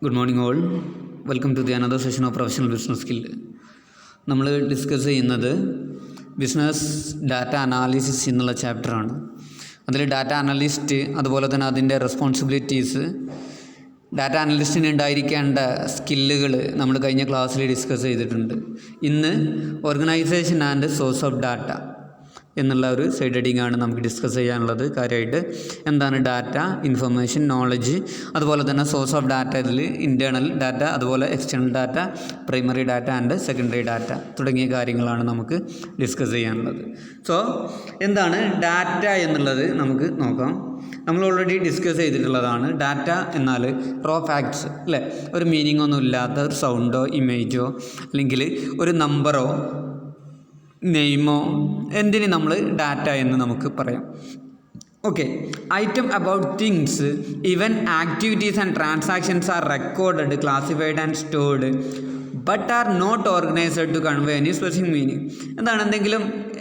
Good morning all. Welcome to the another session of professional business skill. നമ്മൾ discuss ചെയ്യുന്നത് business data analysis എന്നുള്ള ചാപ്റ്ററാണ്. അതിൽ data analyst, അതുപോലെ തന്നെ അതിൻ്റെ റെസ്പോൺസിബിലിറ്റീസ്, ഡാറ്റ അനലിസ്റ്റിന് ഉണ്ടായിരിക്കേണ്ട സ്കില്ലുകൾ നമ്മൾ കഴിഞ്ഞ ക്ലാസ്സിൽ ഡിസ്കസ് ചെയ്തിട്ടുണ്ട്. ഇന്ന് organisation and source of data എന്നുള്ള ഒരു സൈഡ് ഹെഡിങ് ആണ് നമുക്ക് ഡിസ്കസ് ചെയ്യാനുള്ളത്. കാര്യമായിട്ട് എന്താണ് ഡാറ്റ, ഇൻഫർമേഷൻ, നോളജ്, അതുപോലെ തന്നെ സോഴ്സ് ഓഫ് ഡാറ്റ, ഇതിൽ ഇൻറ്റേർണൽ ഡാറ്റ, അതുപോലെ external data, primary data and secondary data തുടങ്ങിയ കാര്യങ്ങളാണ് നമുക്ക് ഡിസ്കസ് ചെയ്യാനുള്ളത്. സോ എന്താണ് ഡാറ്റ എന്നുള്ളത് നമുക്ക് നോക്കാം. നമ്മൾ ഓൾറെഡി ഡിസ്കസ് ചെയ്തിട്ടുള്ളതാണ്. ഡാറ്റ എന്നാൽ റോ ഫാക്ട്സ് അല്ലേ, ഒരു മീനിങ് ഒന്നും ഇല്ലാത്ത ഒരു സൗണ്ടോ ഇമേജോ അല്ലെങ്കിൽ ഒരു നമ്പറോ നെയിമോ എന്തിന് നമ്മൾ ഡാറ്റ എന്ന് നമുക്ക് പറയാം. ഓക്കെ, ഐറ്റം അബൌട്ട് തിങ്സ്, ഇവൻ activities and transactions are recorded, classified and stored but are not organised to convey any specific meaning. എന്താണ്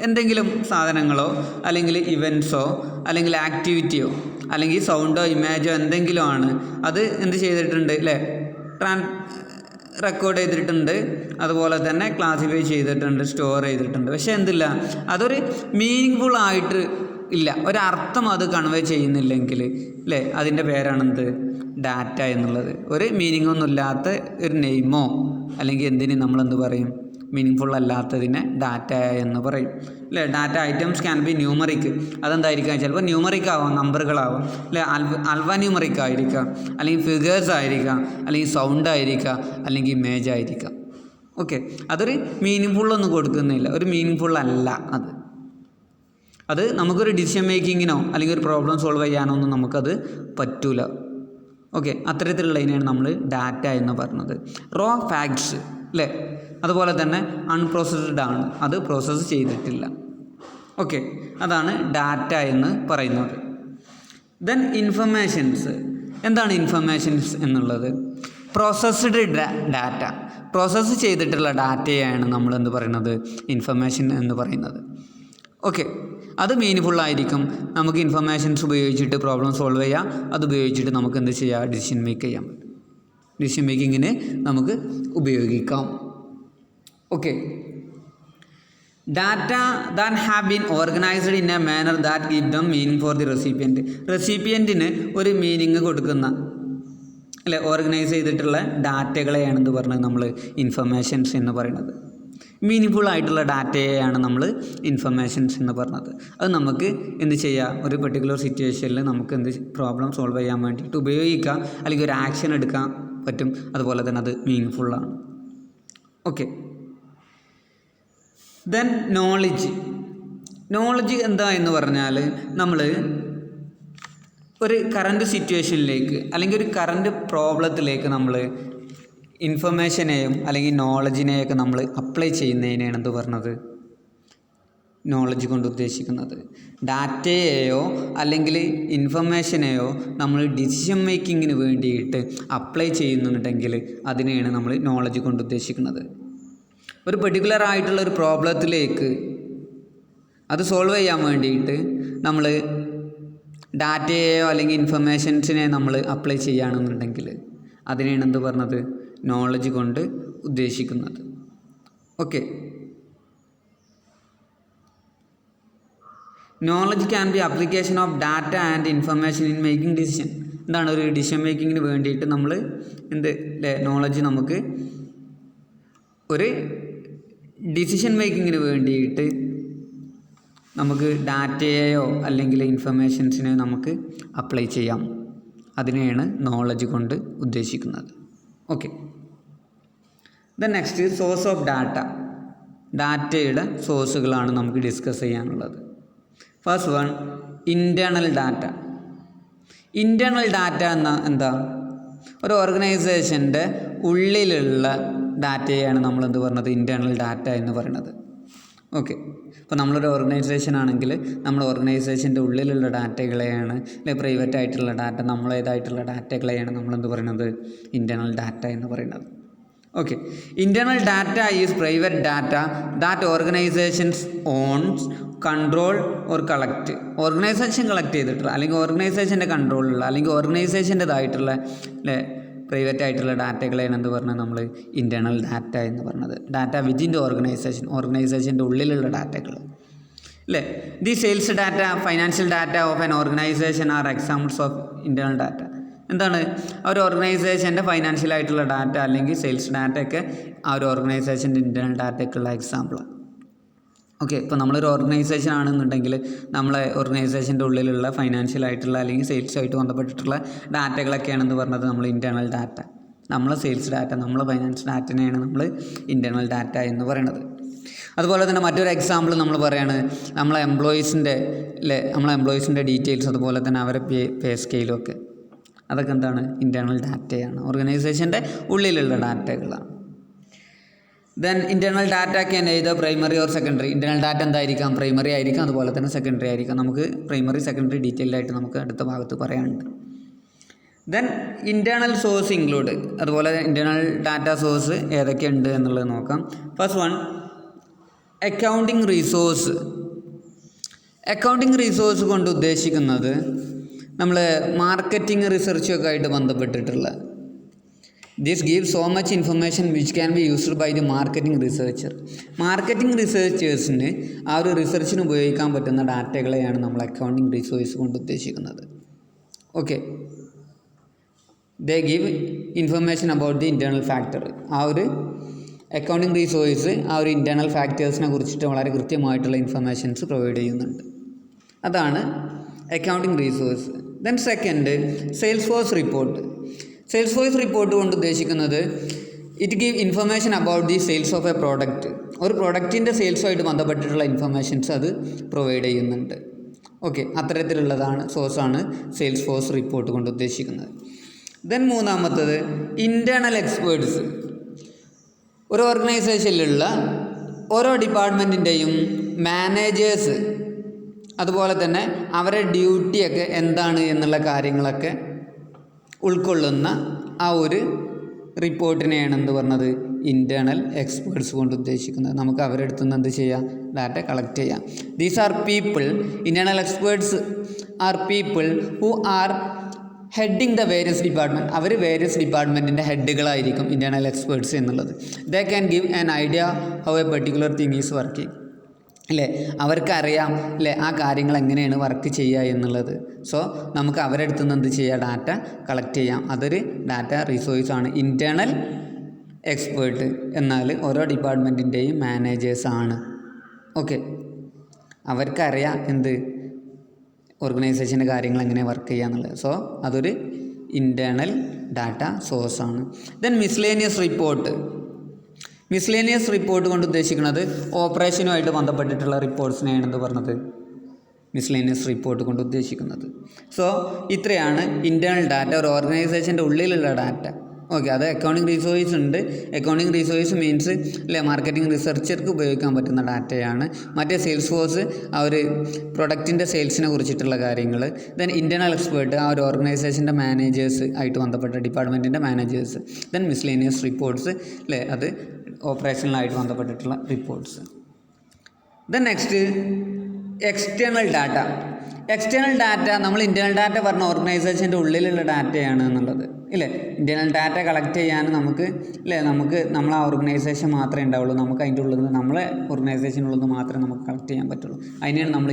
എന്തെങ്കിലും സാധനങ്ങളോ അല്ലെങ്കിൽ ഇവൻറ്റ്സോ അല്ലെങ്കിൽ ആക്ടിവിറ്റിയോ അല്ലെങ്കിൽ സൗണ്ടോ ഇമേജോ എന്തെങ്കിലും ആണ്, അത് എന്ത് ചെയ്തിട്ടുണ്ട് അല്ലേ, റെക്കോർഡ് ചെയ്തിട്ടുണ്ട്, അതുപോലെ തന്നെ ക്ലാസിഫൈ ചെയ്തിട്ടുണ്ട്, സ്റ്റോർ ചെയ്തിട്ടുണ്ട്. പക്ഷേ എന്തില്ല, അതൊരു മീനിങ് ഫുൾ ആയിട്ട് ഇല്ല, ഒരർത്ഥം അത് കൺവേ ചെയ്യുന്നില്ലെങ്കിൽ അല്ലേ, അതിൻ്റെ പേരാണെന്ത്, ഡാറ്റ എന്നുള്ളത്. ഒരു മീനിങ് ഒന്നും ഇല്ലാത്ത ഒരു നെയിമോ അല്ലെങ്കിൽ എന്തിന് നമ്മളെന്ത് പറയും, മീനിങ് ഫുൾ അല്ലാത്തതിനെ ഡാറ്റ എന്ന് പറയും അല്ലേ. Data items can be numeric, അതെന്തായിരിക്കാം, ചിലപ്പോൾ ന്യൂമറിക് ആവാം, നമ്പറുകളാവാം അല്ലേ, ആൽഫ ന്യൂമറിക് ആയിരിക്കാം, അല്ലെങ്കിൽ ഫിഗേഴ്സ് ആയിരിക്കാം, അല്ലെങ്കിൽ സൗണ്ട് ആയിരിക്കാം, അല്ലെങ്കിൽ ഇമേജ് ആയിരിക്കാം. ഓക്കെ, അതൊരു മീനിങ് ഫുള്ളൊന്നും കൊടുക്കുന്നില്ല, ഒരു മീനിങ് ഫുൾ അല്ല അത് നമുക്കൊരു ഡിസിഷൻ മേക്കിങ്ങിനോ അല്ലെങ്കിൽ ഒരു പ്രോബ്ലം സോൾവ് ചെയ്യാനോ ഒന്നും നമുക്കത് പറ്റൂല. ഓക്കെ, അത്തരത്തിലുള്ളതിനെയാണ് നമ്മൾ ഡാറ്റ എന്ന് പറയുന്നത്. റോ ഫാക്ട്സ് അല്ലേ, അതുപോലെ തന്നെ അൺപ്രോസസ്ഡ് ആണ്, അത് പ്രോസസ്സ് ചെയ്തിട്ടില്ല. ഓക്കെ, അതാണ് ഡാറ്റ എന്ന് പറയുന്നത്. Then informations. എന്താണ് ഇൻഫർമേഷൻസ് എന്നുള്ളത്? പ്രോസസ്ഡ് ഡാറ്റ, പ്രോസസ്സ് ചെയ്തിട്ടുള്ള ഡാറ്റയാണ് നമ്മൾ എന്ത് പറയുന്നത്, ഇൻഫർമേഷൻ എന്ന് പറയുന്നത്. ഓക്കെ, അത് മീനിങ് ആയിരിക്കും. നമുക്ക് ഇൻഫർമേഷൻസ് ഉപയോഗിച്ചിട്ട് പ്രോബ്ലം സോൾവ് ചെയ്യാം, അത് ഉപയോഗിച്ചിട്ട് നമുക്ക് എന്ത് ചെയ്യാം, ഡിസിഷൻ മേക്ക് ചെയ്യാൻ പറ്റും, ഡിസിഷൻ മേക്കിങ്ങിന് നമുക്ക് ഉപയോഗിക്കാം. Okay, data that have been organised in a manner that give them meaning for the recipient. റെസിപ്പിയൻറ്റിന് ഒരു മീനിങ് കൊടുക്കുന്ന അല്ലെ, ഓർഗനൈസ് ചെയ്തിട്ടുള്ള ഡാറ്റകളെയാണെന്ന് പറഞ്ഞത് നമ്മൾ ഇൻഫർമേഷൻസ് എന്ന് പറയുന്നത്. മീനിങ് ഫുൾ ആയിട്ടുള്ള ഡാറ്റയെയാണ് നമ്മൾ ഇൻഫർമേഷൻസ് എന്ന് പറഞ്ഞത്. അത് നമുക്ക് എന്ത് ചെയ്യാം, ഒരു പെർട്ടിക്കുലർ സിറ്റുവേഷനിൽ നമുക്ക് എന്ത് പ്രോബ്ലം സോൾവ് ചെയ്യാൻ വേണ്ടിയിട്ട് ഉപയോഗിക്കാം, അല്ലെങ്കിൽ ഒരു ആക്ഷൻ എടുക്കാൻ പറ്റും, അതുപോലെ തന്നെ അത് മീനിങ് ഫുള്ളാണ്. ഓക്കെ, ദെൻ നോളജ് എന്താ എന്ന് പറഞ്ഞാൽ, നമ്മൾ ഒരു കറണ്ട് സിറ്റുവേഷനിലേക്ക് അല്ലെങ്കിൽ ഒരു കറണ്ട് പ്രോബ്ലത്തിലേക്ക് നമ്മൾ ഇൻഫർമേഷനെയും അല്ലെങ്കിൽ നോളജിനെയൊക്കെ നമ്മൾ അപ്ലൈ ചെയ്യുന്നതിനെയാണ് എന്ത് പറഞ്ഞത്, നോളജ് കൊണ്ട് ഉദ്ദേശിക്കുന്നത്. ഡാറ്റയെയോ അല്ലെങ്കിൽ ഇൻഫർമേഷനെയോ നമ്മൾ ഡിസിഷൻ മേക്കിങ്ങിന് വേണ്ടിയിട്ട് അപ്ലൈ ചെയ്യുന്നുണ്ടെങ്കിൽ അതിനെയാണ് നമ്മൾ നോളജ് കൊണ്ട് ഉദ്ദേശിക്കുന്നത്. ഒരു പെർട്ടിക്കുലർ ആയിട്ടുള്ള ഒരു പ്രോബ്ലത്തിലേക്ക് അത് സോൾവ് ചെയ്യാൻ വേണ്ടിയിട്ട് നമ്മൾ ഡാറ്റയെയോ അല്ലെങ്കിൽ ഇൻഫർമേഷൻസിനെ നമ്മൾ അപ്ലൈ ചെയ്യുകയാണെന്നുണ്ടെങ്കിൽ അതിനെയാണ് എന്ത് പറഞ്ഞത്, നോളജ് കൊണ്ട് ഉദ്ദേശിക്കുന്നത്. Okay, knowledge can be application of data and information in making decision. എന്താണ്, ഒരു ഡിസിഷൻ മേക്കിങ്ങിന് വേണ്ടിയിട്ട് നമ്മൾ നോളജ് നമുക്ക് ഒരു ഡിസിഷൻ മേക്കിങ്ങിന് വേണ്ടിയിട്ട് നമുക്ക് ഡാറ്റയെയോ അല്ലെങ്കിൽ ഇൻഫർമേഷൻസിനെയോ നമുക്ക് അപ്ലൈ ചെയ്യാം, അതിനെയാണ് നോളജ് കൊണ്ട് ഉദ്ദേശിക്കുന്നത്. Okay, then next source of data. ഡാറ്റയുടെ സോഴ്സുകളാണ് നമുക്ക് ഡിസ്കസ് ചെയ്യാനുള്ളത്. First one, internal data. Internal data എന്താ, ഒരു ഓർഗനൈസേഷൻ്റെ ഉള്ളിലുള്ള ഡാറ്റയാണ് നമ്മൾ എന്ത് പറഞ്ഞത്, ഇൻറ്റേർണൽ ഡാറ്റ എന്ന് പറയുന്നത്. ഓക്കെ, ഇപ്പോൾ നമ്മളൊരു ഓർഗനൈസേഷൻ ആണെങ്കിൽ നമ്മൾ ഓർഗനൈസേഷൻ്റെ ഉള്ളിലുള്ള ഡാറ്റകളെയാണ്, അല്ലെങ്കിൽ പ്രൈവറ്റ് ആയിട്ടുള്ള ഡാറ്റ, നമ്മളേതായിട്ടുള്ള ഡാറ്റകളെയാണ് നമ്മളെന്ത് പറയുന്നത്, ഇൻറ്റേർണൽ ഡാറ്റ എന്ന് പറയുന്നത്. Okay, internal data is private data that organisations owns, control or collect. Organisation collect ചെയ്തിട്ടുള്ള അല്ലെങ്കിൽ ഓർഗനൈസേഷൻ്റെ കൺട്രോളിലുള്ള അല്ലെങ്കിൽ ഓർഗനൈസേഷൻ്റെതായിട്ടുള്ള പ്രൈവറ്റ് ആയിട്ടുള്ള ഡാറ്റകളെയാണ് എന്ത് പറഞ്ഞത് നമ്മൾ ഇൻറ്റേർണൽ ഡാറ്റ എന്ന് പറഞ്ഞത്. ഡാറ്റ വിത്തിൻ ദി ഓർഗനൈസേഷൻ്റെ ഉള്ളിലുള്ള ഡാറ്റകൾ അല്ലേ. The sales data, financial data of an organisation are examples of internal data. എന്താണ് ആ ഒരു ഓർഗനൈസേഷൻ്റെ ഫൈനാൻഷ്യൽ ആയിട്ടുള്ള ഡാറ്റ അല്ലെങ്കിൽ സെയിൽസ് ഡാറ്റയൊക്കെ ആ ഒരു ഓർഗനൈസേഷൻ്റെ ഇൻറ്റേർണൽ ഡാറ്റയ്ക്കുള്ള എക്സാമ്പിളാണ്. ഓക്കെ, ഇപ്പോൾ നമ്മളൊരു ഓർഗനൈസേഷൻ ആണെന്നുണ്ടെങ്കിൽ നമ്മളെ ഓർഗനൈസേഷൻ്റെ ഉള്ളിലുള്ള ഫൈനാൻഷ്യൽ ആയിട്ടുള്ള അല്ലെങ്കിൽ സെയിൽസുമായിട്ട് ബന്ധപ്പെട്ടിട്ടുള്ള ഡാറ്റകളൊക്കെയാണെന്ന് പറഞ്ഞത് നമ്മൾ ഇൻറ്റേർണൽ ഡാറ്റ. നമ്മളെ സെയിൽസ് ഡാറ്റ, നമ്മളെ ഫൈനാൻസ് ഡാറ്റനെയാണ് നമ്മൾ ഇൻറ്റേർണൽ ഡാറ്റ എന്ന് പറയുന്നത്. അതുപോലെ തന്നെ മറ്റൊരു എക്സാമ്പിൾ നമ്മൾ പറയുകയാണ് നമ്മളെ എംപ്ലോയീസിൻ്റെ ഡീറ്റെയിൽസ്, അതുപോലെ തന്നെ അവരെ പേ സ്കെയിലും ഒക്കെ, അതൊക്കെ എന്താണ് ഇൻറ്റേർണൽ ഡാറ്റയാണ്, ഓർഗനൈസേഷൻ്റെ ഉള്ളിലുള്ള ഡാറ്റകളാണ്. Then internal data can either primary or secondary. Internal data എന്തായിരിക്കാം? പ്രൈമറി ആയിരിക്കാം, അതുപോലെ തന്നെ സെക്കൻഡറി ആയിരിക്കാം. നമുക്ക് പ്രൈമറി സെക്കൻഡറി ഡീറ്റെയിൽഡായിട്ട് നമുക്ക് അടുത്ത ഭാഗത്ത് പറയാനുണ്ട്. ദെൻ ഇൻറ്റേർണൽ സോഴ്സ് ഇൻക്ലൂഡ്, അതുപോലെ ഇൻറ്റേർണൽ ഡാറ്റ സോഴ്സ് ഏതൊക്കെയുണ്ട് എന്നുള്ളത് നോക്കാം. First one, accounting resource. Accounting resource കൊണ്ട് ഉദ്ദേശിക്കുന്നത് നമ്മൾ മാർക്കറ്റിംഗ് റിസർച്ചൊക്കെ ആയിട്ട് ബന്ധപ്പെട്ടിട്ടുള്ള, this give so much information which can be used by the marketing researcher. Marketing റിസർച്ചേഴ്സിന് ആ ഒരു റിസർച്ചിന് ഉപയോഗിക്കാൻ പറ്റുന്ന ഡാറ്റകളെയാണ് നമ്മൾ അക്കൗണ്ടിങ് റിസോഴ്സ് കൊണ്ട് ഉദ്ദേശിക്കുന്നത്. Okay, they give information about the internal factor. ആ ഒരു അക്കൗണ്ടിങ് റിസോഴ്സ് ആ ഒരു ഇൻറ്റേർണൽ ഫാക്ടേഴ്സിനെ കുറിച്ചിട്ട് വളരെ കൃത്യമായിട്ടുള്ള ഇൻഫർമേഷൻസ് പ്രൊവൈഡ് ചെയ്യുന്നുണ്ട്. അതാണ് accounting resource. Then second, sales force report. Sales force report കൊണ്ട് ഉദ്ദേശിക്കുന്നത് it give information about the sales of A product. ഒരു പ്രൊഡക്റ്റിൻ്റെ സെയിൽസുമായിട്ട് ബന്ധപ്പെട്ടിട്ടുള്ള ഇൻഫർമേഷൻസ് അത് പ്രൊവൈഡ് ചെയ്യുന്നുണ്ട്. ഓക്കെ, അത്തരത്തിലുള്ളതാണ് സോഴ്സാണ് സെയിൽസ് ഫോഴ്സ് റിപ്പോർട്ട് കൊണ്ട് ഉദ്ദേശിക്കുന്നത്. ദെൻ മൂന്നാമത്തത്, ഇൻറ്റേർണൽ എക്സ്പേർട്സ്. ഒരു ഓർഗനൈസേഷനിലുള്ള ഓരോ ഡിപ്പാർട്ട്മെൻറ്റിൻ്റെയും മാനേജേഴ്സ്, അതുപോലെ തന്നെ അവരുടെ ഡ്യൂട്ടിയൊക്കെ എന്താണ് എന്നുള്ള കാര്യങ്ങളൊക്കെ ഉൾക്കൊള്ളുന്ന ആ ഒരു റിപ്പോർട്ടിനെയാണ് എന്ത് പറഞ്ഞത് ഇൻറ്റേർണൽ എക്സ്പേർട്സ് കൊണ്ട് ഉദ്ദേശിക്കുന്നത്. നമുക്ക് അവരുടെ അടുത്ത് നിന്ന് എന്ത് ചെയ്യാം? ഡാറ്റ കളക്ട് ചെയ്യാം. These are people, internal experts are people who are heading the various department. അവർ വേരിയസ് ഡിപ്പാർട്ട്മെൻറ്റിൻ്റെ ഹെഡുകളായിരിക്കും ഇൻറ്റേർണൽ എക്സ്പേർട്സ് എന്നുള്ളത്. They can give an idea how a particular thing is working. അല്ലേ, അവർക്കറിയാം അല്ലേ ആ കാര്യങ്ങൾ എങ്ങനെയാണ് വർക്ക് ചെയ്യുക എന്നുള്ളത്. സോ നമുക്ക് അവരുടെ അടുത്ത് നിന്ന് എന്ത് ചെയ്യുക? ഡാറ്റ കളക്ട് ചെയ്യാം. അതൊരു ഡാറ്റ റിസോഴ്സാണ്. ഇൻറ്റേർണൽ എക്സ്പേർട്ട് എന്നാൽ ഓരോ ഡിപ്പാർട്ട്മെൻറ്റിൻ്റെയും മാനേജേഴ്സാണ്. ഓക്കെ, അവർക്കറിയാം എന്ത് ഓർഗനൈസേഷൻ്റെ കാര്യങ്ങൾ എങ്ങനെ വർക്ക് ചെയ്യുക എന്നുള്ളത്. സോ അതൊരു ഇൻറ്റേർണൽ ഡാറ്റ സോഴ്സാണ്. Then miscellaneous report. Miscellaneous report കൊണ്ട് ഉദ്ദേശിക്കുന്നത് ഓപ്പറേഷനുമായിട്ട് ബന്ധപ്പെട്ടിട്ടുള്ള റിപ്പോർട്ട്സിനെയാണ് എന്ത് പറഞ്ഞത് മിസ്ലേനിയസ് റിപ്പോർട്ട് കൊണ്ട് ഉദ്ദേശിക്കുന്നത്. സോ ഇത്രയാണ് ഇൻറ്റേർണൽ ഡാറ്റ, ഒരു ഓർഗനൈസേഷൻ്റെ ഉള്ളിലുള്ള ഡാറ്റ. ഓക്കെ, അത് അക്കൗണ്ടിങ് റിസോഴ്സ് ഉണ്ട്. അക്കൗണ്ടിങ് റിസോഴ്സ് മീൻസ് അല്ലേ മാർക്കറ്റിംഗ് റിസർച്ചർക്ക് ഉപയോഗിക്കാൻ പറ്റുന്ന ഡാറ്റയാണ്. മറ്റേ സെയിൽസ് ഫോഴ്സ് ആ ഒരു പ്രൊഡക്റ്റിൻ്റെ സെയിൽസിനെ കുറിച്ചിട്ടുള്ള കാര്യങ്ങൾ. ദെൻ ഇൻറ്റേർണൽ എക്സ്പേർട്ട് ആ ഒരു ഓർഗനൈസേഷൻ്റെ മാനേജേഴ്സ് ആയിട്ട് ബന്ധപ്പെട്ട ഡിപ്പാർട്ട്മെൻറ്റിൻ്റെ മാനേജേഴ്സ്. ദെൻ മിസ്ലേനിയസ് റിപ്പോർട്ട്സ് അല്ലേ അത് ഓപ്പറേഷണലായിട്ട് ബന്ധപ്പെട്ടിട്ടുള്ള reports. Then next external data. External data നമ്മൾ ഇൻറ്റേർണൽ ഡാറ്റ പറഞ്ഞ ഓർഗനൈസേഷൻ്റെ ഉള്ളിലുള്ള ഡാറ്റയാണ് എന്നുള്ളത് ഇല്ലേ. ഇൻറ്റേർണൽ ഡാറ്റ കളക്ട് ചെയ്യാൻ നമുക്ക് നമ്മൾ ആ ഓർഗനൈസേഷൻ മാത്രമേ ഉണ്ടാവുള്ളൂ. നമുക്ക് അതിൻ്റെ ഉള്ളിൽ നിന്ന് നമ്മളെ ഓർഗനൈസേഷനുള്ളിൽ നിന്ന് മാത്രമേ നമുക്ക് കളക്ട് ചെയ്യാൻ പറ്റുള്ളൂ. അതിനെയാണ് നമ്മൾ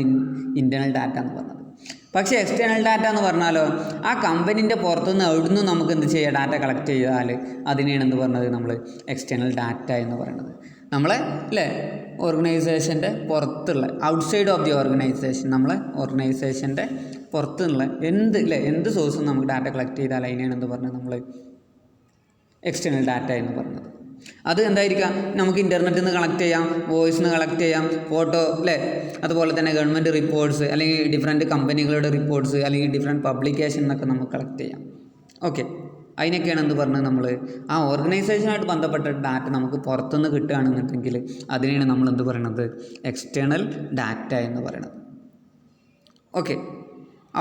ഇൻറ്റേർണൽ ഡാറ്റ എന്ന് പറഞ്ഞത്. പക്ഷേ എക്സ്റ്റേണൽ ഡാറ്റ എന്ന് പറഞ്ഞാലോ ആ കമ്പനീൻ്റെ പുറത്തുനിന്ന് എവിടുന്ന് നമുക്ക് എന്ത് ചെയ്യുക? ഡാറ്റ കളക്ട് ചെയ്താൽ അതിനെയാണ് എന്ത് പറഞ്ഞത് നമ്മൾ എക്സ്റ്റേണൽ ഡാറ്റ എന്ന് പറയുന്നത്. നമ്മളെ ഓർഗനൈസേഷൻ്റെ പുറത്തുള്ള ഔട്ട്സൈഡ് ഓഫ് ദി ഓർഗനൈസേഷൻ, നമ്മളെ ഓർഗനൈസേഷൻ്റെ പുറത്തുനിന്നുള്ള എന്ത് സോഴ്സും നമുക്ക് ഡാറ്റ കളക്ട് ചെയ്താൽ അതിനെയാണ് എന്ത് പറഞ്ഞത് നമ്മൾ എക്സ്റ്റേണൽ ഡാറ്റ എന്ന് പറഞ്ഞത്. അത് എന്തായിരിക്കാം? നമുക്ക് ഇൻ്റർനെറ്റിൽ നിന്ന് കളക്ട് ചെയ്യാം, വോയിസിൽ നിന്ന് കളക്ട് ചെയ്യാം, ഫോട്ടോ അതുപോലെ തന്നെ ഗവൺമെൻറ് റിപ്പോർട്ട്സ് അല്ലെങ്കിൽ ഡിഫറെൻറ്റ് കമ്പനികളുടെ റിപ്പോർട്ട്സ് അല്ലെങ്കിൽ ഡിഫറെൻറ്റ് പബ്ലിക്കേഷൻ എന്നൊക്കെ നമുക്ക് കളക്ട് ചെയ്യാം. ഓക്കെ, അതിനൊക്കെയാണ് എന്ത് പറഞ്ഞത് നമ്മൾ ആ ഓർഗനൈസേഷനായിട്ട് ബന്ധപ്പെട്ട ഡാറ്റ നമുക്ക് പുറത്തുനിന്ന് കിട്ടുകയാണെന്നുണ്ടെങ്കിൽ അതിനെയാണ് നമ്മൾ എന്ത് പറയണത് എക്സ്റ്റേണൽ ഡാറ്റ എന്ന് പറയണത്. ഓക്കെ,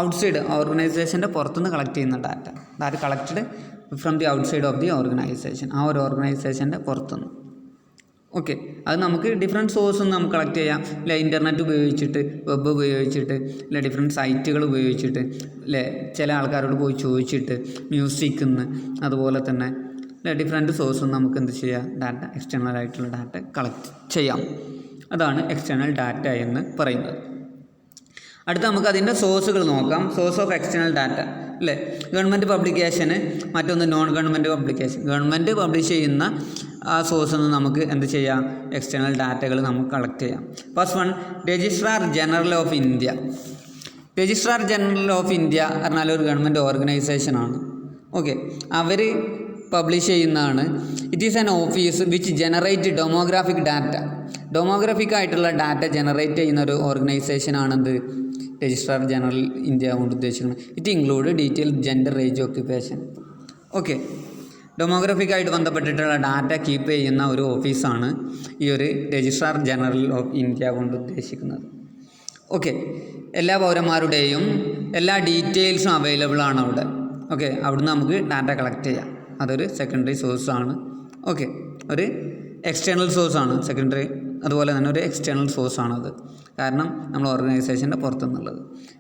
ഔട്ട്സൈഡ് ഓർഗനൈസേഷൻ്റെ പുറത്തുനിന്ന് കളക്ട് ചെയ്യുന്ന data collected from the outside of the organisation, ആ ഒരു ഓർഗനൈസേഷൻ്റെ പുറത്തുനിന്ന്. ഓക്കെ, അത് നമുക്ക് ഡിഫറെൻറ്റ് സോഴ്സ് നമുക്ക് കളക്ട് ചെയ്യാം. അല്ലെ, ഇൻ്റർനെറ്റ് ഉപയോഗിച്ചിട്ട്, വെബ് ഉപയോഗിച്ചിട്ട്, അല്ലെ ഡിഫറെൻറ്റ് സൈറ്റുകൾ ഉപയോഗിച്ചിട്ട്, അല്ലെ ചില ആൾക്കാരോട് പോയി ചോദിച്ചിട്ട്, മ്യൂസിക്കിൽ നിന്ന്, അതുപോലെ തന്നെ ഡിഫറെൻറ്റ് സോഴ്സും നമുക്ക് എന്ത് ചെയ്യാം, ഡാറ്റ, എക്സ്റ്റേണൽ ആയിട്ടുള്ള ഡാറ്റ കളക്ട് ചെയ്യാം. അതാണ് എക്സ്റ്റേണൽ ഡാറ്റ എന്ന് പറയുന്നത്. അടുത്ത നമുക്ക് അതിൻ്റെ സോഴ്സുകൾ നോക്കാം. സോഴ്സ് ഓഫ് എക്സ്റ്റേണൽ ഡാറ്റ, അല്ലേ, ഗവൺമെൻറ് പബ്ലിക്കേഷന്, മറ്റൊന്ന് non government publication. Government publish ചെയ്യുന്ന ആ സോഴ്സിൽ നിന്ന് നമുക്ക് എന്ത് ചെയ്യാം, എക്സ്റ്റേണൽ ഡാറ്റകൾ നമുക്ക് കളക്ട് ചെയ്യാം. First one, registrar general of India. Registrar general of India പറഞ്ഞാൽ ഒരു ഗവൺമെൻറ് ഓർഗനൈസേഷനാണ്. ഓക്കെ, അവർ പബ്ലിഷ് ചെയ്യുന്നതാണ്. It is an office which generate demographic data. Demographic ആയിട്ടുള്ള ഡാറ്റ ജനറേറ്റ് ചെയ്യുന്ന ഒരു ഓർഗനൈസേഷനാണെന്ത്, രജിസ്ട്രാർ ജനറൽ ഇന്ത്യ കൊണ്ട് ഉദ്ദേശിക്കുന്നത്. It include detail gender, age, occupation. Okay, demographic ആയിട്ട് ബന്ധപ്പെട്ടിട്ടുള്ള ഡാറ്റ കീപ്പ് ചെയ്യുന്ന ഒരു ഓഫീസാണ് ഈ ഒരു രജിസ്ട്രാർ ജനറൽ ഓഫ് ഇന്ത്യ കൊണ്ട് ഉദ്ദേശിക്കുന്നത്. ഓക്കെ, എല്ലാ പൗരന്മാരുടെയും എല്ലാ ഡീറ്റെയിൽസും അവൈലബിൾ ആണ് അവിടെ. ഓക്കെ, അവിടുന്ന് നമുക്ക് ഡാറ്റ കളക്ട് ചെയ്യാം. അതൊരു സെക്കൻഡറി സോഴ്സാണ്. ഓക്കെ, ഒരു എക്സ്റ്റേണൽ സോഴ്സാണ് സെക്കൻഡറി, അതുപോലെ തന്നെ ഒരു എക്സ്റ്റേണൽ സോഴ്സാണത്. കാരണം നമ്മൾ ഓർഗനൈസേഷൻ്റെ പുറത്തുനിന്നുള്ളത്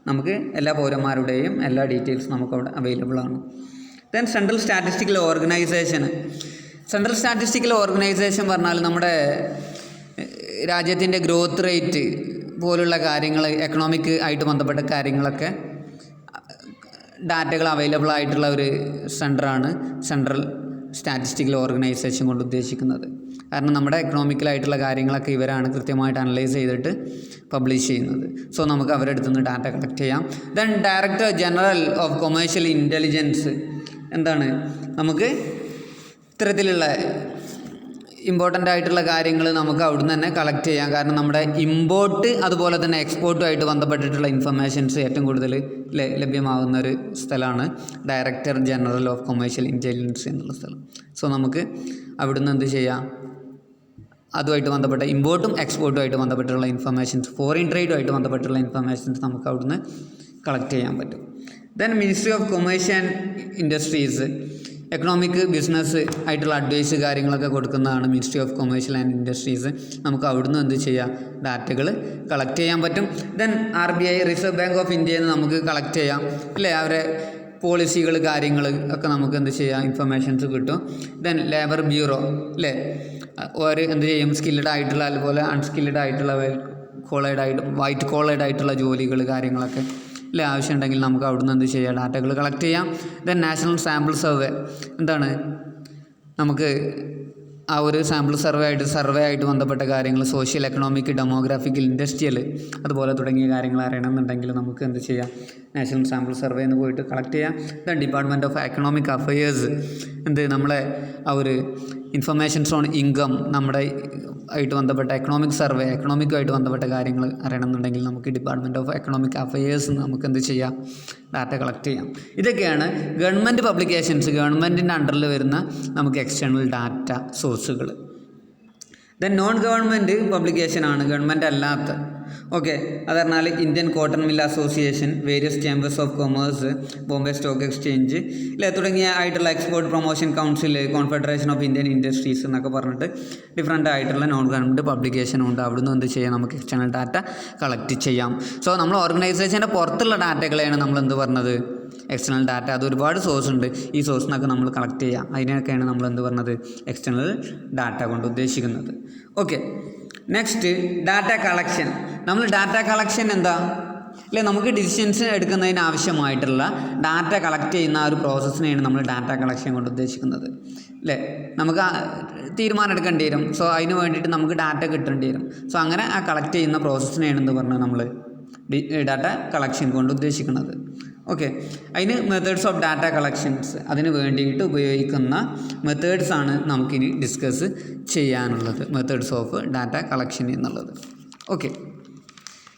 നമുക്ക് എല്ലാ പൗരന്മാരുടെയും എല്ലാ ഡീറ്റെയിൽസും നമുക്കവിടെ അവൈലബിൾ ആണ്. Then central statistical organisation. Central statistical organisation പറഞ്ഞാൽ നമ്മുടെ രാജ്യത്തിൻ്റെ ഗ്രോത്ത് റേറ്റ് പോലുള്ള കാര്യങ്ങൾ, എക്കണോമിക് ആയിട്ട് ബന്ധപ്പെട്ട കാര്യങ്ങളൊക്കെ ഡാറ്റകൾ അവൈലബിൾ ആയിട്ടുള്ള ഒരു സെൻറ്ററാണ് സെൻട്രൽ സ്റ്റാറ്റിസ്റ്റിക്കൽ ഓർഗനൈസേഷൻ കൊണ്ട് ഉദ്ദേശിക്കുന്നത്. കാരണം നമ്മുടെ എക്കണോമിക്കലായിട്ടുള്ള കാര്യങ്ങളൊക്കെ ഇവരാണ് കൃത്യമായിട്ട് അനലൈസ് ചെയ്തിട്ട് പബ്ലിഷ് ചെയ്യുന്നത്. സോ നമുക്ക് അവരുടെ അടുത്ത് നിന്ന് ഡാറ്റ കളക്ട് ചെയ്യാം. Then director general of commercial intelligence. എന്താണ്, നമുക്ക് ഇത്തരത്തിലുള്ള ഇമ്പോർട്ടൻ്റ് ആയിട്ടുള്ള കാര്യങ്ങൾ നമുക്ക് അവിടുന്ന് തന്നെ കളക്ട് ചെയ്യാം. കാരണം നമ്മുടെ ഇമ്പോർട്ട് അതുപോലെ തന്നെ എക്സ്പോർട്ടുമായിട്ട് ബന്ധപ്പെട്ടിട്ടുള്ള ഇൻഫർമേഷൻസ് ഏറ്റവും കൂടുതൽ ലഭ്യമാകുന്ന ഒരു സ്ഥലമാണ് director general of commercial intelligence എന്നുള്ള സ്ഥലം. സോ നമുക്ക് അവിടുന്ന് എന്ത് ചെയ്യാം, അതുമായിട്ട് ബന്ധപ്പെട്ട ഇമ്പോർട്ടും എക്സ്പോർട്ടുമായിട്ട് ബന്ധപ്പെട്ടുള്ള ഇൻഫർമേഷൻസ്, ഫോറിൻ ട്രേഡുമായിട്ട് ബന്ധപ്പെട്ടുള്ള ഇൻഫർമേഷൻസ് നമുക്ക് അവിടുന്ന് കളക്ട് ചെയ്യാൻ പറ്റും. Then ministry of commerce and industries. Economic business ആയിട്ടുള്ള അഡ്വൈസ് കാര്യങ്ങളൊക്കെ കൊടുക്കുന്നതാണ് ministry of commercial and industries. നമുക്ക് അവിടുന്ന് എന്ത് ചെയ്യാം, ഡാറ്റകൾ കളക്ട് ചെയ്യാൻ പറ്റും. Then RBI, reserve bank of ഇന്ത്യയിൽ നിന്ന് നമുക്ക് കളക്ട് ചെയ്യാം, അല്ലേ, അവരെ പോളിസികൾ കാര്യങ്ങൾ ഒക്കെ നമുക്ക് എന്ത് ചെയ്യാം, ഇൻഫർമേഷൻസ് കിട്ടും. ദെൻ ലേബർ ബ്യൂറോ, അല്ലേ, ഒരു എന്ത് ചെയ്യും, സ്കില്ലഡ് ആയിട്ടുള്ള അതുപോലെ അൺസ്കില്ലഡ് ആയിട്ടുള്ള വൈറ്റ് കോളേഡ് ആയിട്ടുള്ള ജോലികൾ കാര്യങ്ങളൊക്കെ അല്ലേ ആവശ്യമുണ്ടെങ്കിൽ നമുക്ക് അവിടുന്ന് എന്ത് ചെയ്യാം, ഡാറ്റകൾ കളക്ട് ചെയ്യാം. Then national sample survey. എന്താണ്, നമുക്ക് ആ ഒരു സാമ്പിൾ സർവേ ആയിട്ട് ബന്ധപ്പെട്ട കാര്യങ്ങൾ, സോഷ്യൽ, എക്കണോമിക്, ഡെമോഗ്രാഫിക്കൽ, ഇൻഡസ്ട്രിയൽ അതുപോലെ തുടങ്ങിയ കാര്യങ്ങൾ അറിയണമെന്നുണ്ടെങ്കിൽ നമുക്ക് എന്ത് ചെയ്യാം, നാഷണൽ സാമ്പിൾ സർവേ എന്ന് പോയിട്ട് കളക്ട് ചെയ്യാം. Then department of economic affairs. നമ്മളെ ആ ഒരു ഇൻഫർമേഷൻസ് ഓൺ ഇൻകം, നമ്മുടെ ആയിട്ട് ബന്ധപ്പെട്ട എക്കണോമിക് സർവേ, എക്കണോമിക്കുമായിട്ട് ബന്ധപ്പെട്ട കാര്യങ്ങൾ അറിയണമെന്നുണ്ടെങ്കിൽ നമുക്ക് ഡിപ്പാർട്ട്മെൻറ്റ് ഓഫ് എക്കണോമിക് അഫയേഴ്സ് നമുക്ക് എന്ത് ചെയ്യാം, ഡാറ്റ കളക്ട് ചെയ്യാം. ഇതൊക്കെയാണ് ഗവൺമെൻറ് പബ്ലിക്കേഷൻസ്, ഗവൺമെൻറ്റിൻ്റെ അണ്ടറിൽ വരുന്ന നമുക്ക് എക്സ്റ്റേണൽ ഡാറ്റ സോഴ്സുകൾ. ദെൻ നോൺ ഗവൺമെൻറ് പബ്ലിക്കേഷനാണ്, ഗവൺമെൻറ് അല്ലാത്ത. ഓക്കെ, അത് പറഞ്ഞാൽ Indian cotton mill association, various chambers of commerce, Bombay stock exchange, ഇല്ലേ തുടങ്ങിയ ആയിട്ടുള്ള export promotion council, confederation of Indian industries എന്നൊക്കെ പറഞ്ഞിട്ട് ഡിഫറെൻ്റ് ആയിട്ടുള്ള നോൺ ഗവൺമെൻറ് പബ്ലിക്കേഷനും ഉണ്ട്. അവിടുന്ന് എന്ത് ചെയ്യാം, നമുക്ക് എക്സ്റ്റേണൽ ഡാറ്റ കളക്ട് ചെയ്യാം. സോ നമ്മൾ ഓർഗനൈസേഷൻ്റെ പുറത്തുള്ള ഡാറ്റകളെയാണ് നമ്മൾ എന്ത് പറഞ്ഞത്, എക്സ്റ്റേണൽ ഡാറ്റ. അത് ഒരുപാട് സോഴ്സ് ഉണ്ട്, ഈ സോഴ്സിനൊക്കെ നമ്മൾ കളക്ട് ചെയ്യുക. അതിനൊക്കെയാണ് നമ്മൾ എന്ത് പറഞ്ഞത്, എക്സ്റ്റേണൽ ഡാറ്റ കൊണ്ട് ഉദ്ദേശിക്കുന്നത്. Okay, next data collection. നമ്മൾ ഡാറ്റ കളക്ഷൻ എന്താ, അല്ലേ, നമുക്ക് ഡിസിഷൻസ് എടുക്കുന്നതിന് ആവശ്യമായിട്ടുള്ള ഡാറ്റ കളക്ട് ചെയ്യുന്ന ആ ഒരു പ്രോസസ്സിനെയാണ് നമ്മൾ ഡാറ്റ കളക്ഷൻ കൊണ്ട് ഉദ്ദേശിക്കുന്നത്. അല്ലേ, നമുക്ക് തീരുമാനം എടുക്കേണ്ടി വരും. സോ അതിന് വേണ്ടിയിട്ട് നമുക്ക് ഡാറ്റ കിട്ടേണ്ടി വരും. സോ അങ്ങനെ ആ കളക്ട് ചെയ്യുന്ന പ്രോസസ്സിനെയാണ് എന്ത് പറഞ്ഞത്, നമ്മൾ ഡാറ്റ കളക്ഷൻ കൊണ്ട് ഉദ്ദേശിക്കുന്നത്. ഓക്കെ, അതിന് മെത്തേഡ്സ് ഓഫ് ഡാറ്റ കളക്ഷൻസ്, അതിന് വേണ്ടിയിട്ട് ഉപയോഗിക്കുന്ന മെത്തേഡ്സാണ് നമുക്കിനി ഡിസ്കസ് ചെയ്യാനുള്ളത്. മെത്തേഡ്സ് ഓഫ് ഡാറ്റ കളക്ഷൻ എന്നുള്ളത്. ഓക്കെ,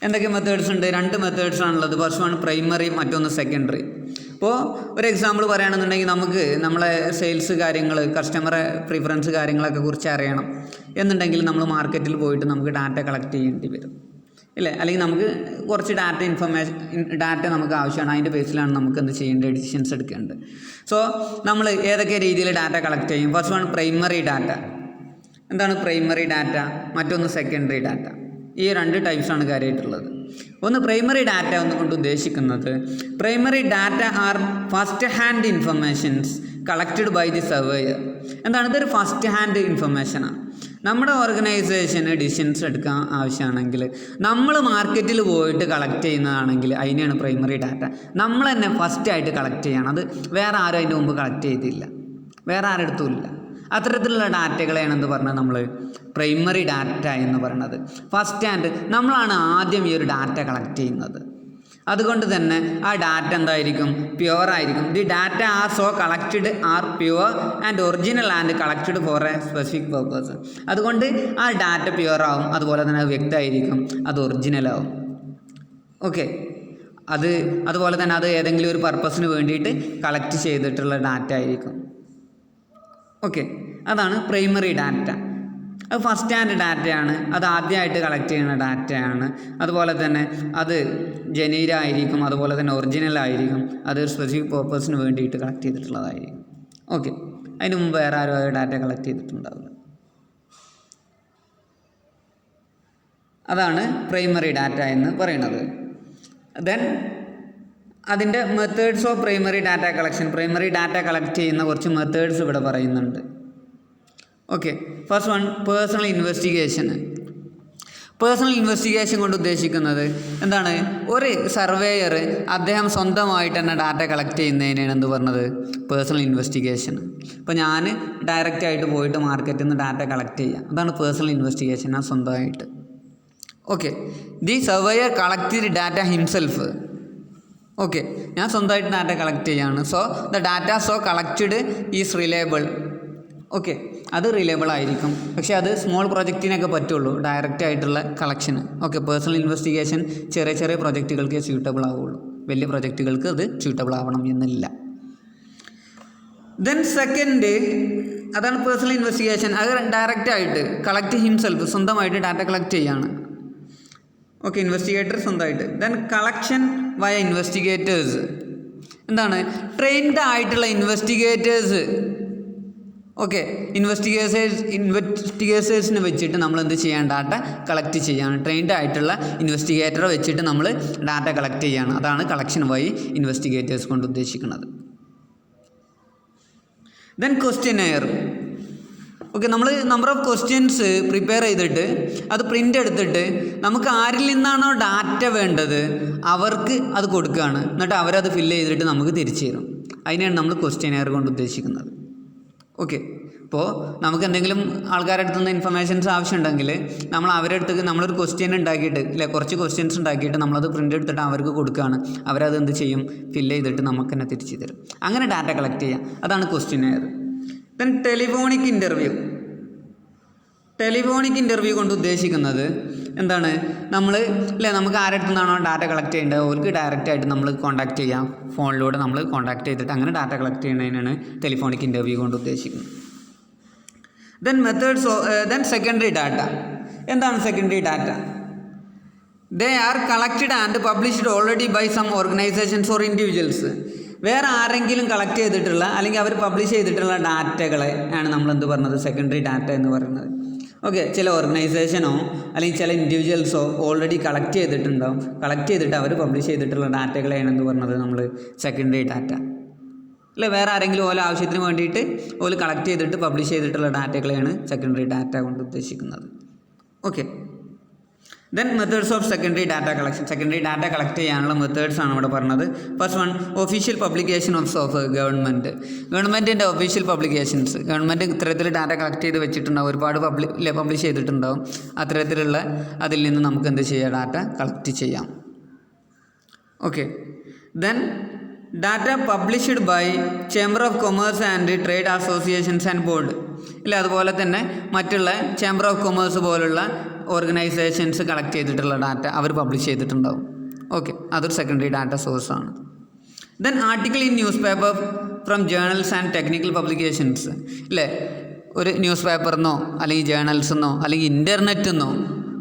എന്തൊക്കെ മെത്തേഡ്സ് ഉണ്ട്, 2 മെത്തേഡ്സാണുള്ളത്. ഫസ്റ്റ് വൺ പ്രൈമറി, മറ്റൊന്ന് സെക്കൻഡറി. ഇപ്പോൾ ഒരു എക്സാമ്പിൾ പറയുകയാണെന്നുണ്ടെങ്കിൽ നമുക്ക് നമ്മളെ സെയിൽസ് കാര്യങ്ങൾ, കസ്റ്റമറെ പ്രിഫറൻസ് കാര്യങ്ങളൊക്കെ കുറിച്ച് അറിയണം എന്നുണ്ടെങ്കിൽ നമ്മൾ മാർക്കറ്റിൽ പോയിട്ട് നമുക്ക് ഡാറ്റ കളക്ട് ചെയ്യേണ്ടി വരും, ഇല്ലേ, അല്ലെങ്കിൽ നമുക്ക് കുറച്ച് ഡാറ്റ നമുക്ക് ആവശ്യമാണ്. അതിൻ്റെ ബേസിലാണ് നമുക്ക് എന്ത് ചെയ്യേണ്ടത്, ഡിസിഷൻസ് എടുക്കേണ്ടത്. സോ നമ്മൾ ഏതൊക്കെ രീതിയിൽ ഡാറ്റ കളക്ട് ചെയ്യും. First one primary data. എന്താണ് പ്രൈമറി ഡാറ്റ, മറ്റൊന്ന് സെക്കൻഡറി ഡാറ്റ. ഈ 2 ടൈപ്സാണ് കാര്യമായിട്ടുള്ളത്. ഒന്ന് പ്രൈമറി ഡാറ്റ എന്നുകൊണ്ട് ഉദ്ദേശിക്കുന്നത് primary data are first hand informations collected by the surveyor. എന്താണ് ഇതൊരു ഫസ്റ്റ് ഹാൻഡ് ഇൻഫർമേഷനാണ്. നമ്മുടെ ഓർഗനൈസേഷന് ഡിസിഷൻസ് എടുക്കാൻ ആവശ്യമാണെങ്കിൽ നമ്മൾ മാർക്കറ്റിൽ പോയിട്ട് കളക്ട് ചെയ്യുന്നതാണെങ്കിൽ അതിനെയാണ് പ്രൈമറി ഡാറ്റ. നമ്മൾ തന്നെ ഫസ്റ്റായിട്ട് കളക്ട് ചെയ്യണം. അത് വേറെ ആരും അതിൻ്റെ മുമ്പ് കളക്ട് ചെയ്തില്ല, വേറെ ആരെടുത്തും ഇല്ല. അത്തരത്തിലുള്ള ഡാറ്റകളെയാണ് എന്ത് പറഞ്ഞത് നമ്മൾ പ്രൈമറി ഡാറ്റ എന്ന് പറയുന്നത്. ഫസ്റ്റ് ഹാൻഡ് നമ്മളാണ് ആദ്യം ഈ ഒരു ഡാറ്റ കളക്ട് ചെയ്യുന്നത്. അതുകൊണ്ട് തന്നെ ആ ഡാറ്റ എന്തായിരിക്കും, പ്യുവർ ആയിരിക്കും. The data are so collected are pure and original and collected for a specific purpose. അതുകൊണ്ട് ആ ഡാറ്റ പ്യുവർ ആവും, അതുപോലെ തന്നെ അത് വ്യക്തമായിരിക്കും, അത് ഒറിജിനൽ ആവും. ഓക്കെ, അതുപോലെ തന്നെ അത് ഏതെങ്കിലും ഒരു പർപ്പസിന് വേണ്ടിയിട്ട് കളക്ട് ചെയ്തിട്ടുള്ള ഡാറ്റ ആയിരിക്കും. ഓക്കെ, അതാണ് പ്രൈമറി ഡാറ്റ. അത് ഫസ്റ്റ് ഹാൻഡ് ഡാറ്റയാണ്, അത് ആദ്യമായിട്ട് കളക്ട് ചെയ്യുന്ന ഡാറ്റയാണ്. അതുപോലെ തന്നെ അത് ജനീര ആയിരിക്കും, അതുപോലെ തന്നെ ഒറിജിനൽ ആയിരിക്കും, അത് സ്പെസിഫിക് പർപ്പസിന് വേണ്ടിയിട്ട് കളക്ട് ചെയ്തിട്ടുള്ളതായിരിക്കും. ഓക്കെ, അതിന് മുമ്പ് വേറെ ആരും അത് ഡാറ്റ കളക്ട് ചെയ്തിട്ടുണ്ടാവില്ല. അതാണ് പ്രൈമറി ഡാറ്റ എന്ന് പറയുന്നത്. ദെൻ അതിൻ്റെ methods of primary data collection, primary data collect ചെയ്യുന്ന കുറച്ച് മെത്തേഡ്സ് ഇവിടെ പറയുന്നുണ്ട്. Okay, first one personal investigation. Personal investigation കൊണ്ട് ഉദ്ദേശിക്കുന്നത് എന്താണ്, ഒരു സർവേയർ അദ്ദേഹം സ്വന്തമായിട്ട് തന്നെ ഡാറ്റ കളക്ട് ചെയ്യുന്നതിനാണ് എന്ത് പറഞ്ഞത്, പേഴ്സണൽ ഇൻവെസ്റ്റിഗേഷൻ. ഇപ്പോൾ ഞാൻ ഡയറക്റ്റായിട്ട് പോയിട്ട് മാർക്കറ്റിൽ നിന്ന് ഡാറ്റ കളക്ട് ചെയ്യുക, അതാണ് പേഴ്സണൽ ഇൻവെസ്റ്റിഗേഷൻ, ഞാൻ സ്വന്തമായിട്ട്. Okay, the surveyor collect the data himself. Okay, ഞാൻ സ്വന്തമായിട്ട് ഡാറ്റ കളക്ട് ചെയ്യുകയാണ്. So the data so collected is reliable. Okay, അത് റിലയബിൾ ആയിരിക്കും. പക്ഷേ അത് സ്മോൾ പ്രൊജക്റ്റിനൊക്കെ പറ്റുള്ളൂ ഡയറക്റ്റ് ആയിട്ടുള്ള കളക്ഷന്. ഓക്കെ, പേഴ്സണൽ ഇൻവെസ്റ്റിഗേഷൻ ചെറിയ ചെറിയ പ്രൊജക്റ്റുകൾക്ക് സ്യൂട്ടബിൾ ആവുള്ളൂ, വലിയ പ്രൊജക്റ്റുകൾക്ക് അത് സ്യൂട്ടബിൾ ആവണം എന്നില്ല. ദെൻ സെക്കൻഡ്, അതാണ് പേഴ്സണൽ ഇൻവെസ്റ്റിഗേഷൻ. അത് ഡയറക്റ്റായിട്ട് കളക്ട് ഹിംസെൽഫ്, സ്വന്തമായിട്ട് ഡാറ്റ കളക്ട് ചെയ്യാണ്. ഓക്കെ, ഇൻവെസ്റ്റിഗേറ്റർ സ്വന്തമായിട്ട്. ദെൻ കളക്ഷൻ വയ ഇൻവെസ്റ്റിഗേറ്റേഴ്സ്. എന്താണ്, ട്രെയിൻഡ് ആയിട്ടുള്ള ഇൻവെസ്റ്റിഗേറ്റേഴ്സ്. ഓക്കെ, ഇൻവെസ്റ്റിഗേറ്റേഴ്സിനെ വെച്ചിട്ട് നമ്മൾ എന്ത് ചെയ്യാൻ, ഡാറ്റ കളക്ട് ചെയ്യാണ്. ട്രെയിൻഡ് ആയിട്ടുള്ള ഇൻവെസ്റ്റിഗേറ്ററെ വെച്ചിട്ട് നമ്മൾ ഡാറ്റ കളക്ട് ചെയ്യാണ്. അതാണ് കളക്ഷൻ വഴി ഇൻവെസ്റ്റിഗേറ്റേഴ്സ് കൊണ്ട് ഉദ്ദേശിക്കുന്നത്. Then questionnaire. ഓക്കെ, നമ്മൾ നമ്പർ ഓഫ് ക്വസ്റ്റ്യൻസ് പ്രിപ്പയർ ചെയ്തിട്ട് അത് പ്രിൻ്റ് എടുത്തിട്ട് നമുക്ക് ആരിൽ നിന്നാണോ ഡാറ്റ വേണ്ടത് അവർക്ക് അത് കൊടുക്കുകയാണ്. എന്നിട്ട് അവരത് ഫില്ല് ചെയ്തിട്ട് നമുക്ക് തിരിച്ചു തരും. അതിനെയാണ് നമ്മൾ ക്വസ്റ്റ്യനെയർ കൊണ്ട് ഉദ്ദേശിക്കുന്നത്. ഓക്കെ, ഇപ്പോൾ നമുക്ക് എന്തെങ്കിലും ആൾക്കാരുടെ അടുത്ത് നിന്ന് ഇൻഫർമേഷൻസ് ആവശ്യമുണ്ടെങ്കിൽ നമ്മൾ അവരുടെ അടുത്ത് നമ്മളൊരു ക്വസ്റ്റ്യൻ ഉണ്ടാക്കിയിട്ട്, ഇല്ലേ, കുറച്ച് ക്വസ്റ്റ്യൻസ് ഉണ്ടാക്കിയിട്ട് നമ്മളത് പ്രിൻ്റ് എടുത്തിട്ട് അവർക്ക് കൊടുക്കുകയാണ്. അവരത് എന്ത് ചെയ്യും, ഫില്ല് ചെയ്തിട്ട് നമുക്ക് തന്നെ തിരിച്ചു തരും. അങ്ങനെ ഡാറ്റ കളക്ട് ചെയ്യാം, അതാണ് questionnaire. Then telephonic interview. Telephonic interview കൊണ്ട് ഉദ്ദേശിക്കുന്നത് എന്താണ്, നമുക്ക് ആരുടെ അടുത്ത് നിന്നാണോ ഡാറ്റ കളക്ട് ചെയ്യേണ്ടത് അവർക്ക് ഡയറക്റ്റായിട്ട് നമ്മൾ കോൺടാക്ട് ചെയ്യാം. ഫോണിലൂടെ നമ്മൾ കോൺടാക്ട് ചെയ്തിട്ട് അങ്ങനെ ഡാറ്റ കളക്ട് ചെയ്യുന്നതിനാണ് ടെലിഫോണിക് ഇൻ്റർവ്യൂ കൊണ്ട് ഉദ്ദേശിക്കുന്നത്. Then secondary data. എന്താണ് secondary data? They are collected and published already by some organisations or individuals. വേറെ ആരെങ്കിലും കളക്ട് ചെയ്തിട്ടുള്ള അല്ലെങ്കിൽ അവർ പബ്ലിഷ് ചെയ്തിട്ടുള്ള ഡാറ്റകളെ ആണ് നമ്മൾ എന്ത് പറഞ്ഞത്, സെക്കൻഡറി ഡാറ്റ എന്ന് പറയുന്നത്. ഓക്കെ, ചില ഓർഗനൈസേഷനോ അല്ലെങ്കിൽ ചില ഇൻഡിവിജ്വൽസോ ഓൾറെഡി കളക്ട് ചെയ്തിട്ടുണ്ടാവും. കളക്ട് ചെയ്തിട്ട് അവർ പബ്ലിഷ് ചെയ്തിട്ടുള്ള ഡാറ്റകളെയാണ് എന്ത് പറഞ്ഞത് നമ്മൾ സെക്കൻഡറി ഡാറ്റ. അല്ലെ, വേറെ ആരെങ്കിലും ഓരോ ആവശ്യത്തിന് വേണ്ടിയിട്ട് ഓല് കളക്ട് ചെയ്തിട്ട് പബ്ലിഷ് ചെയ്തിട്ടുള്ള ഡാറ്റകളെയാണ് സെക്കൻഡറി ഡാറ്റ കൊണ്ട് ഉദ്ദേശിക്കുന്നത്. Okay, then methods of secondary data collection. Secondary data collect ചെയ്യാനുള്ള മെത്തേഡ്സ് ആണ് ഇവിടെ പറഞ്ഞത്. First one, official publication of government. ഗവൺമെൻറ്റിൻ്റെ ഒഫീഷ്യൽ പബ്ലിക്കേഷൻസ്. ഗവൺമെൻറ് ഇത്തരത്തിൽ ഡാറ്റ കളക്ട് ചെയ്ത് വെച്ചിട്ടുണ്ടാവും, ഒരുപാട് പബ്ലിഷ് ചെയ്തിട്ടുണ്ടാവും. അത്തരത്തിലുള്ള അതിൽ നിന്ന് നമുക്ക് എന്ത് ചെയ്യാം, ഡാറ്റ കളക്ട് ചെയ്യാം. Okay, then data published by chamber of commerce and trade associations and board. ഇല്ല, അതുപോലെ തന്നെ മറ്റുള്ള ചേംബർ ഓഫ് കൊമേഴ്സ് പോലുള്ള ഓർഗനൈസേഷൻസ് കളക്ട് ചെയ്തിട്ടുള്ള ഡാറ്റ അവർ പബ്ലിഷ് ചെയ്തിട്ടുണ്ടാവും. ഓക്കെ, അതൊരു സെക്കൻഡറി ഡാറ്റ സോഴ്സാണ്. Then article in newspaper from journals and technical publications. ഇല്ലേ, ഒരു ന്യൂസ് പേപ്പറിന്നോ അല്ലെങ്കിൽ ജേർണൽസെന്നോ അല്ലെങ്കിൽ ഇൻ്റർനെറ്റിൽ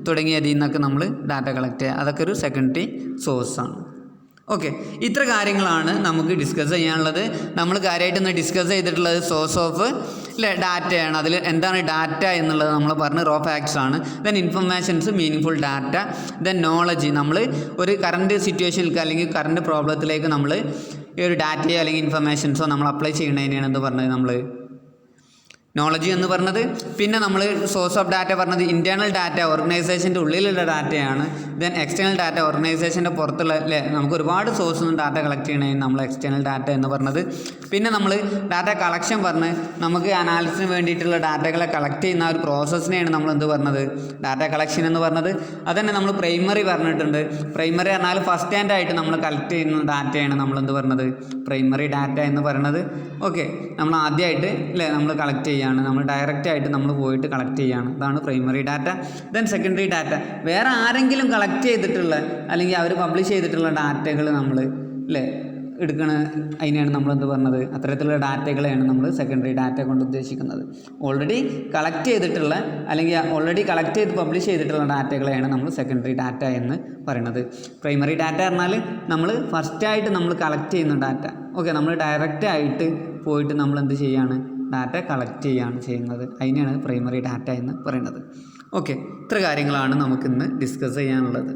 തുടങ്ങിയതിൽ നിന്നൊക്കെ നമ്മൾ ഡാറ്റ കളക്ട് ചെയ്യുക. അതൊക്കെ ഒരു സെക്കൻഡറി സോഴ്സാണ്. ഓക്കെ, ഇത്ര കാര്യങ്ങളാണ് നമുക്ക് ഡിസ്കസ് ചെയ്യാനുള്ളത്. നമ്മൾ കാര്യമായിട്ട് ഇന്ന് ഡിസ്കസ് ചെയ്തിട്ടുള്ളത് സോഴ്സ് ഓഫ് ഇല്ലേ ഡാറ്റയാണ്. അതിൽ എന്താണ് ഡാറ്റ എന്നുള്ളത് നമ്മൾ പറഞ്ഞ് റോ ഫാക്ട്സ് ആണ്. Then informations meaning data. Then knowledge, നമ്മൾ ഒരു കറണ്ട് സിറ്റുവേഷനിലേക്ക് അല്ലെങ്കിൽ കറണ്ട് പ്രോബ്ലത്തിലേക്ക് നമ്മൾ ഈ ഒരു ഡാറ്റയോ അല്ലെങ്കിൽ ഇൻഫർമേഷൻസോ നമ്മൾ അപ്ലൈ ചെയ്യണതിനാണ് എന്ത് പറഞ്ഞത് നമ്മൾ നോളജി എന്ന് പറഞ്ഞത്. പിന്നെ നമ്മൾ സോഴ്സ് ഓഫ് ഡാറ്റ പറഞ്ഞത് ഇൻറ്റേർണൽ ഡാറ്റ ഓർഗനൈസേഷൻ്റെ ഉള്ളിലുള്ള ഡാറ്റയാണ്. ദെൻ എക്സ്റ്റേണൽ ഡാറ്റ ഓർഗനൈസേഷൻ്റെ പുറത്തുള്ള അല്ലേ നമുക്ക് ഒരുപാട് സോഴ്സിൽ നിന്ന് ഡാറ്റ കളക്ട് ചെയ്യണതിന് നമ്മൾ എക്സ്റ്റേണൽ ഡാറ്റ എന്ന് പറഞ്ഞത്. പിന്നെ നമ്മൾ ഡാറ്റ കളക്ഷൻ പറഞ്ഞ് നമുക്ക് അനാലിസിന് വേണ്ടിയിട്ടുള്ള ഡാറ്റകളെ കളക്ട് ചെയ്യുന്ന ഒരു പ്രോസസ്സിനെയാണ് നമ്മൾ എന്ത് പറഞ്ഞത് ഡാറ്റ കളക്ഷൻ എന്ന് പറഞ്ഞത്. അതുതന്നെ നമ്മൾ പ്രൈമറി പറഞ്ഞിട്ടുണ്ട്. പ്രൈമറി പറഞ്ഞാൽ ഫസ്റ്റ് ഹാൻഡ് ആയിട്ട് നമ്മൾ കളക്ട് ചെയ്യുന്ന ഡാറ്റയാണ് നമ്മൾ എന്ത് പറഞ്ഞത് പ്രൈമറി ഡാറ്റ എന്ന് പറയുന്നത്. ഓക്കെ, നമ്മൾ ആദ്യമായിട്ട് അല്ലേ നമ്മൾ കളക്ട് ചെയ്യുക, നമ്മൾ ഡയറക്റ്റ് ആയിട്ട് നമ്മൾ പോയിട്ട് കളക്ട് ചെയ്യുകയാണ്. അതാണ് primary data. Then secondary data, വേറെ ആരെങ്കിലും കളക്ട് ചെയ്തിട്ടുള്ള അല്ലെങ്കിൽ അവർ പബ്ലിഷ് ചെയ്തിട്ടുള്ള ഡാറ്റകൾ നമ്മൾ അല്ലേ എടുക്കണ അതിനെയാണ് നമ്മൾ എന്ത് പറഞ്ഞത് അത്തരത്തിലുള്ള ഡാറ്റകളെയാണ് നമ്മൾ സെക്കൻഡറി ഡാറ്റ കൊണ്ട് ഉദ്ദേശിക്കുന്നത്. ഓൾറെഡി കളക്ട് ചെയ്തിട്ടുള്ള അല്ലെങ്കിൽ ഓൾറെഡി കളക്ട് ചെയ്ത് പബ്ലിഷ് ചെയ്തിട്ടുള്ള ഡാറ്റകളെയാണ് നമ്മൾ സെക്കൻഡറി ഡാറ്റ എന്ന് പറയുന്നത്. പ്രൈമറി ഡാറ്റ പറഞ്ഞാൽ നമ്മൾ ഫസ്റ്റായിട്ട് നമ്മൾ കളക്ട് ചെയ്യുന്ന ഡാറ്റ. ഓക്കെ, നമ്മൾ ഡയറക്റ്റ് ആയിട്ട് പോയിട്ട് നമ്മൾ എന്ത് ചെയ്യാണ് ഡാറ്റ കളക്ട് ചെയ്യുകയാണ് ചെയ്യുന്നത്. അതിനെയാണ് പ്രൈമറി ഡാറ്റ എന്ന് പറയുന്നത്. ഓക്കെ, ഇത്ര കാര്യങ്ങളാണ് നമുക്കിന്ന് ഡിസ്കസ് ചെയ്യാനുള്ളത്.